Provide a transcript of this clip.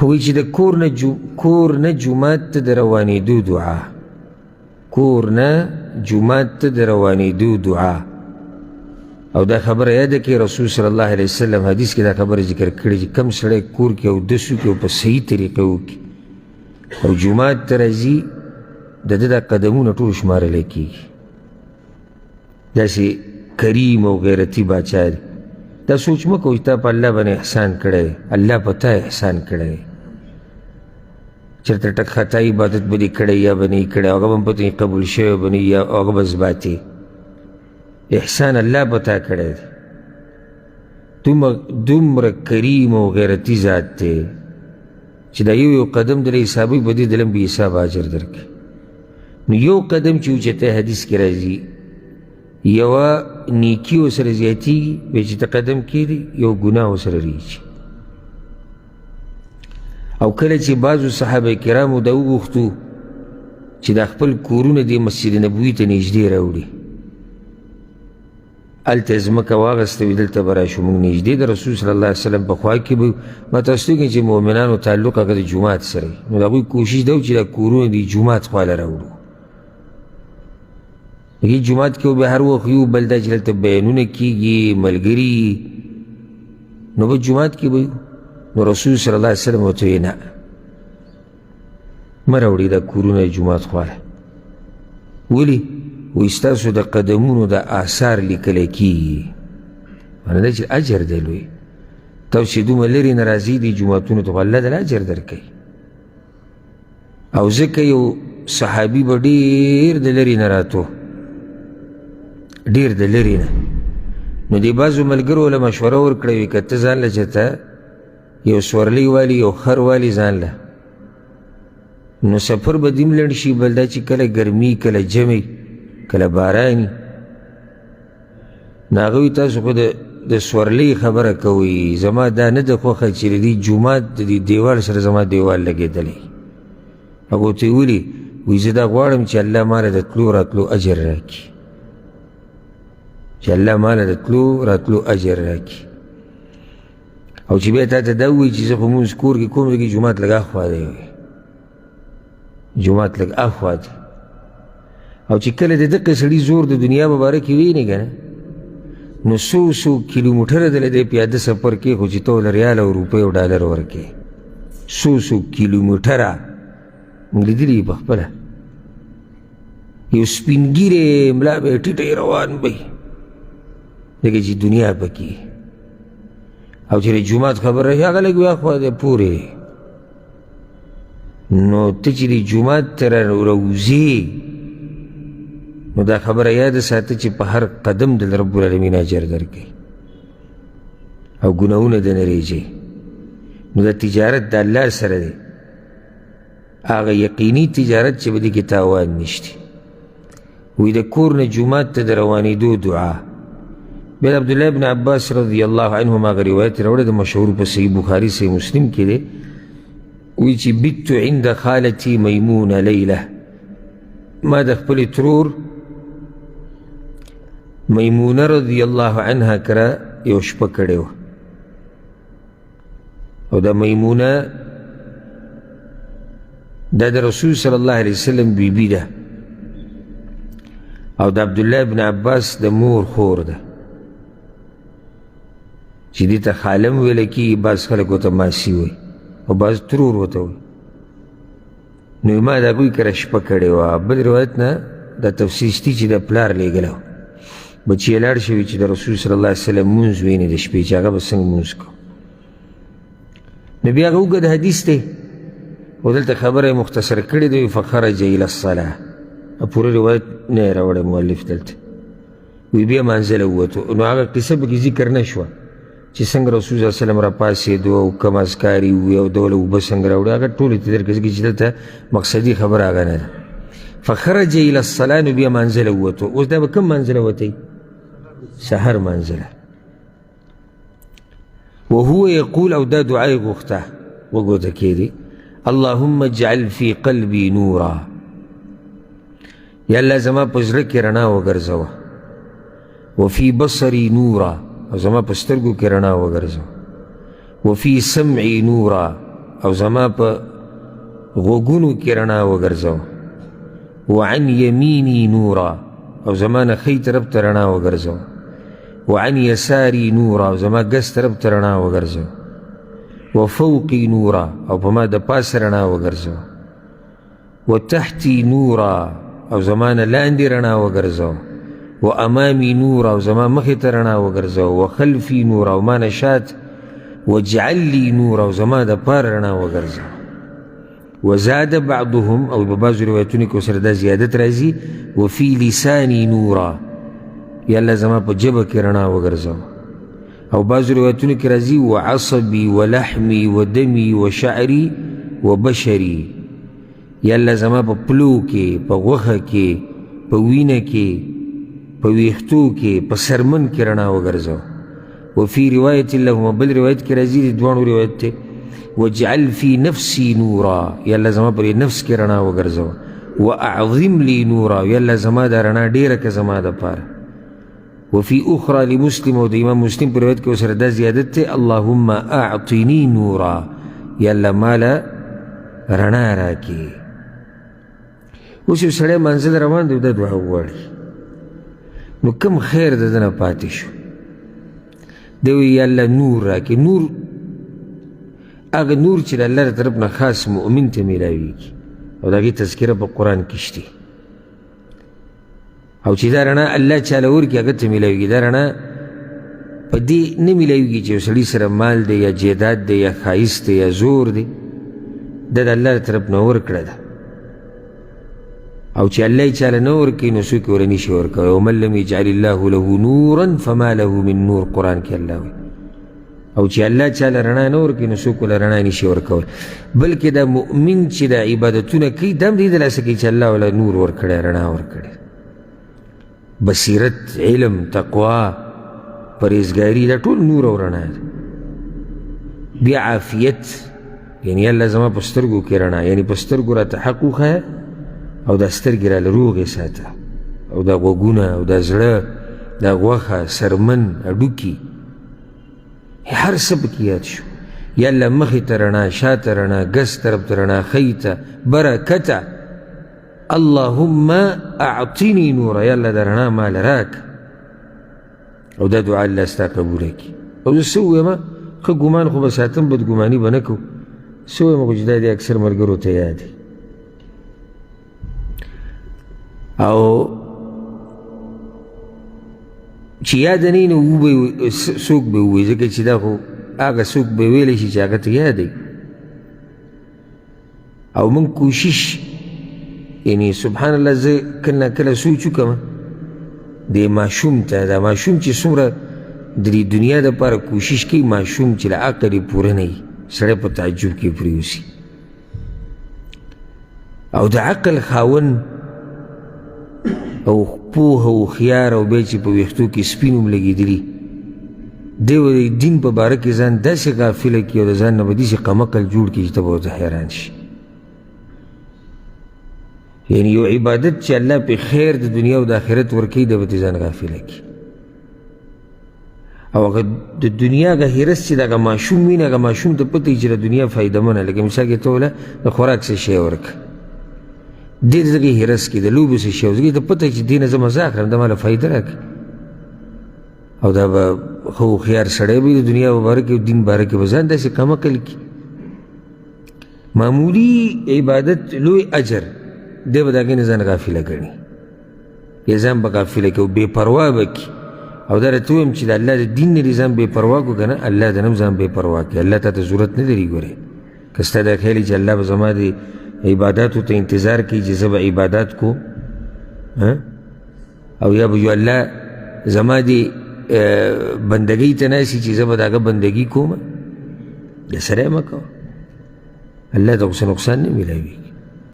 وی چې د کور نه جومات ته د روانېدو دعا، کور نه جومات ته د روانېدو دعا. او دا خبره یاده کې رسول صلی الله علیه وسلم حدیث کې دا خبره ذکر کړې چې کم سړی کور کې اودس وکړي او په صحیح طریقه وکړي او جومات ته راځي د ده دا قدمونه ټول شمارلی کېږي. داسې کریم او غیرتي باچا دی. دا سوچ مه کوئ چې تا په الله باندې احسان کړی دی، الله په تا احسان کړی دی. چېرته ټک خطا عبادت به دې کړی یا به نه یې کړی، هغه به هم په ته قبول شوی به نه یا هغه به ثباتې. احسان الله په تا کړی دی. دومره کریم او غیرتي ذات دی چې دا یو قدم دله حسابوي په دې دلم بې حساب اجر درکړي. نو یو قدم چې اوچتی حدیث کې راځي یوه نیکي ورسره زیاتېږي، بیا چې ته قدم کېږدي یو ګناه ورسره ریږي. او کله چې بعضو صحابه کرامو دا وغوښتو چې دا خپل کورونه د مسجد نبوي ته نږدې راوړي، هلته یې ځمکه واخیسته وي دلته به راشو موږ نږدې د رسول صلی الله علیه وسلم په خوا کې به ما تاسو ته چې مؤمنانو تعلق هغه د جومات سره وي، نو د هغوی کوشش دا و چې دا کورونه د جومات خواله راوړو. هغې جومات کې به هر وخت یو بل دا چې دلته بیانونه کېږي ملګري، نو به جومات کې به نو رسول صلی الله علیه وسلم ورته ویې نه مه راوړئ دا کورونه د جومات خواله. ولې؟ وایي ستاسو د قدمونو د آثار لیکلی کېږي، معنی دا چې اجر دی لوی. تاسو چې دومره لرې نه راځئ دې جوماتونو ته خو الله دله اجر درکوي. او ځکه یو صحابي به ډېر د لرې نه راتو، ډېر د لرې نه، نو دې بعضو ملګرو له مشوره ورکړه وي که ته ځان له چېرته یو سورلی والی یو خر والی ځان له، نو سفر به دیم لنډ شي، بل دا چې کله ګرمي کله جمی کله باراني، نو هغه وایي تاسو خو د سورلۍ خبره کوئ، زما دا نه ده خوښه چې د دې جومات د دې دیوال سره زما دیوال لګېدلی. هغه ورته یې ولې؟ وایي زه دا غواړم چې الله ماله د تلو راتلو اجر راکړي، چې الله ماله د تلو راتلو اجر راکړي. او چې بیا تا ته دا ووایي چې زه خو مونځ کور کې کوم دی جومات لږ اخوا دی، جومات لږ اخوا دی. او چې کله د دقه سړي زور د دنیا په باره کې وینې که نه، نو څو کیلومیټره دله دی پیاده سفر کې، خو چې ته له ریال او روپۍ او ډالر ورکې څو کیلومیټره. موږ لیدلي په خپله یو سپین ږیری ملا به یې ټیټی روان به لکه چې دنیا پکې، او چې د جومات خبر راشي هغه لږ واخوا دی پورې. نو ته چې د جومات ته راوځې نو دا خبره یاد ساته چې په هر قدم د رب العالمین اجر درکوي او ګناهونه د نه ریږي. نو دا تجارت د الله سره دی، هغه یقیني تجارت چې په دې کې تاوان نشته. وایي د کور نه جومات ته د روانېدو دعا. بیا عبدالله بن عباس رضی الله عنهما هغه روایت راوړی د مشهور په صحیح بخاري صحیح مسلم کې دی. وایي چې بیت عند خالتي میمونه لیله، ما د خپلې ترور میمونه رضی الله عنها کره یو شپه کړې وه، او دا میمونه دا د رسول صلی الله علیه وسلم بیبي ده، او د عبدالله بن عباس د مور خور ده، چې دې ته خالم ویله کېږي، بعض خلک ورته ماسي وایي او بعض ترور ورته وایي. نو ما د هغوی کره شپه کړې وه. بل روایت نه دا تفصیل شتي چې د پلار لیږلی و، بچی یې لاړ شوي چې د رسول صلی الله علیه وسلم مونځ ویني د شپې چې هغه به څنګه مونځ کوو. نو بیا هغه اوږد حدیث دی او دلته خبره یې مختصر کړې ده. فخرج الی الصلاه، پوره روایت نه یې راوړی مؤلف دلته. وی بیا مانځه له ووتو. نو هغه قصه پکې ذکر نه شوه چې څنګه رسول صلی الله علیه وسلم راپاڅېدو او کوم اذکار یې ووایي او دوله اوبه څنګه راوړي، هغه ټول یې درکړي ځکه چې دلته مقصدي خبره هغه نه ده. فخرج الی الصلاه، نو بیا مانځه له ووتو. اوس دا به کوم مانځه له وتی؟ سحر مانځه له. وهو یقول، او دا دعا یې غوښته وګوته کېدی، اللهم اجعل فی قلبی نورا، یا الله زما په زړه کې رڼا وګرځوه، وفي بصري نورا، او زما په سترګو کې رڼا وګرځوه، وفي سمعي نورا، او زما په غوږونو کې رڼا وګرځوه. وعن يميني نورا او زما نه ښی طرف ته رڼا وګرځوه. وعن يساري نورا او زما ګس طرف ته رڼا وګرځوه. وفوقي نورا او په ما د پاسه رڼا وګرځوه. وتحتي نورا او زما نه لاندې رڼا وګرځوه. وامامي نورا او زما مخې ته رڼا وګرځوه. وخلفي نورا او ما نه شات. واجعل لي نورا او زما د پاره رڼا وګرځوه. وزاد بعضهم او په بعضو روایتونو کې ورسره دا زیادت راځي وفي لساني نورا یا الله زما په ژبه کې رڼا وګرځوه. او بعضو روایتونو کې راځي وعصبي ولحمي ودمي وشعري وبشري یا الله زما په پلو کې، په غوښه کې، په وینه کې، په ویښتو کې، په سرمن کې رڼا وګرځوه. وفي روایت لهما بل روایت کې راځي د دواړو روایت دی واجعل في نفسي نورا یا الله زما پر نفس کې رڼا وګرځوه. واعظم لي نورا یا الله زما دا رڼا ډېره که زما دپاره. وفي اخرى لمسلم او د امام مسلم په روایت کې ورسره دا زیادت دی اللهم اعطني نورا یا الله ماله رڼا راکړي. اوس یو سړی منزل روان دی دا دعا وغواړي نو کوم خیر د ده نه پاتې شو دی وایي یا الله نور راکړي. نور هغه نور چې د الله د طرف نه خاص مؤمن ته میلاویږي او د هغې تذکره په قرآن کې شته او چې دا رڼا الله چاله ورکړي هغه ته میلاویږي. دا رڼا په دې نه میلاویږي چې یو سړي سره مال دی یا جیداد دی یا ښایست دی یا زور دی دا د الله د طرف نه ورکړه ده او چې الله یې چاله نه ورکوي نو څوک یې ورله نشي ورکوی. ومن لم یجعل الله له نورا فما له من نور قرآن کې الله وایي. او چې الله چاله رڼا نه ورکوي نو څوک ورله رڼا نشي ورکوی. بلکې دا مؤمن چې دا عبادتونه کوي دا هم دې دلاسه کوي چې الله ورله نور ورکړی رڼا ورکړی. بصیرت، علم، تقوا، پرهیزګاري دا ټول نور او رڼا ده. بیا عافیت یعنی الله زما په سترګو کې رڼا یعنی په سترګو راته حق وښیه او دا سترګې راله روغې ساته او دا غوږونه او دا زړه دا غوښه سرمن هډوکي هر څه پکې یاد شو. یا الله مخې ته رڼا، شاته رڼا، ګس طرف ته رڼا، ښی ته برکته. اللهم اعطني نورا یا الله دا رڼا ماله راکړه او دا دعا الله ستا قبوله کړي. او زه څه ووایم ښه ګمان خو به ساتم بدګماني به نه کوو. څه ووایم خو چې دا دی اکثر ملګرو ته یاد دی او چې یاد نه وي نو څوک به ووایي ځکه چې دا خو هغه څوک به ویلی شي چې هغه ته یاد دی. او موږ کوشش یعنی سبحان الله زه کله نه کله سوچ وکړم د ماشوم ته دا ماشوم چې څومره د دې دنیا دپاره کوشش کوي ماشوم چې له عقل یې پوره نه وي سړی په تعجب کې پرېوځي او د عقل خاوند او پوه او خیار او بیا چې په ویښتو کې سپین هم لګېدلي دی به د دین په باره کې ځان داسې غافله کړي او د ځان نه به داسې قمقل جوړ کړي چې ته به ورته حیران شي. یعنی یو عبادت چې الله پې خیر د دنیا او د آخرت ورکوي دی به ترې ځان غافله کړي او هغه د دنیا هغه حرص چې د هغه ماشوم وي نو هغه ماشوم ته پته وي چې د دنیا فایدهمنه لکه مثال کې ته وله د خوراک څه شی ورکړه دې د دغې حرص کې د لوبې څه شی ځکه ته پته چې دې نه زه مزه اخلم دا ماله فایده راکړي او دا به ښه هوښیار سړی به د دنیا په باره کې او دین باره کې به ځان داسې کمقل کړي. معمولي عبادت لوی اجر دی به د هغې نه ځان غافله ګڼي یا ځان به غافله کړي او بې پروا به کړي او دا راته ووایم چې د الله د دین نه دې ځان بې پروا کړو که نه الله د نه هم ځان بې پروا کړي. الله تا ته ضرورت نه لري ګورې که ستا دا خیال چې الله به زما د عباداتو ته انتظار کوي چې زه به عبادات کو او یا به یو الله زما د بندګۍ ته ناسي چې زه به د هغه بندګي کوم دا سره یې مه کوه الله ته خو څه نقصان نه میلاویږي.